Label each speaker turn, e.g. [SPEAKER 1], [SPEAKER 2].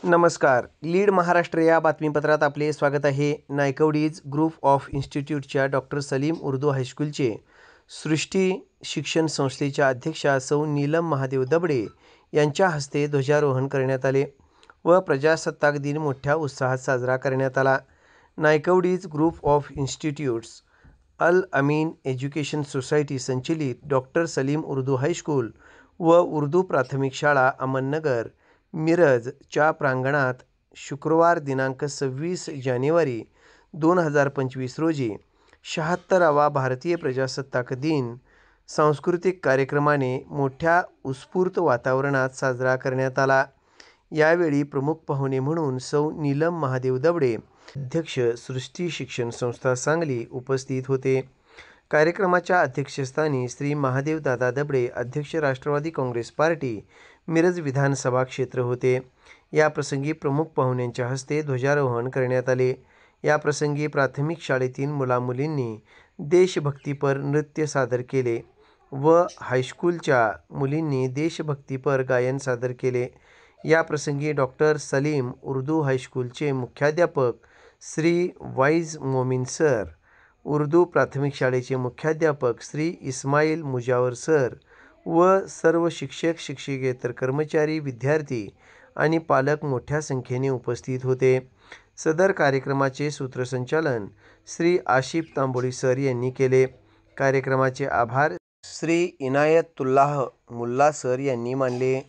[SPEAKER 1] नमस्कार. लीड महाराष्ट्र या बातमीपत्रात आपले स्वागत आहे. नायकवडीज ग्रुप ऑफ इन्स्टिट्यूटच्या डॉक्टर सलीम उर्दू हायस्कूलचे सृष्टी शिक्षण संस्थेच्या अध्यक्षा सौ नीलम महादेव दबडे यांच्या हस्ते ध्वजारोहण करण्यात आले व प्रजासत्ताक दिन मोठ्या उत्साहात साजरा करण्यात आला. Naikwadis group of institutes, Al Amin education society संचलित डॉक्टर सलीम उर्दू हायस्कूल व उर्दू प्राथमिक शाळा अमननगर, मिरज च्या प्रांगणात शुक्रवार दिनांक 26 जानेवारी 2025 रोजी 76वा भारतीय प्रजासत्ताक दिन सांस्कृतिक कार्यक्रमाने मोठ्या उत्स्फूर्त वातावरणात साजरा करण्यात आला. यावेळी प्रमुख पाहुणे म्हणून सौ नीलम महादेव दबडे, अध्यक्ष सृष्टी शिक्षण संस्था सांगली उपस्थित होते. कार्यक्रमाच्या अध्यक्षस्थानी श्री महादेवदादा दबडे, अध्यक्ष राष्ट्रवादी काँग्रेस पार्टी, मिरज विधानसभा क्षेत्र होते. याप्रसंगी प्रमुख पाहुण्यांच्या हस्ते ध्वजारोहण करण्यात आले. याप्रसंगी प्राथमिक शाळेतील मुलामुलींनी देशभक्तीपर नृत्य सादर केले व हायस्कूलच्या मुलींनी देशभक्तीपर गायन सादर केले. याप्रसंगी डॉक्टर सलीम उर्दू हायस्कूलचे मुख्याध्यापक श्री वाईज मोमीन सर, उर्दू प्राथमिक शाळेचे मुख्याध्यापक श्री इस्माईल मुजावर सर व सर्व शिक्षक, शिक्षकेतर कर्मचारी, विद्यार्थी आणि पालक मोठ्या संख्येने उपस्थित होते. सदर कार्यक्रमाचे सूत्रसंचालन श्री आशिफ तांबोळी सर यांनी केले. कार्यक्रमाचे आभार श्री इनायतुल्लाह मुल्ला सर यांनी मानले.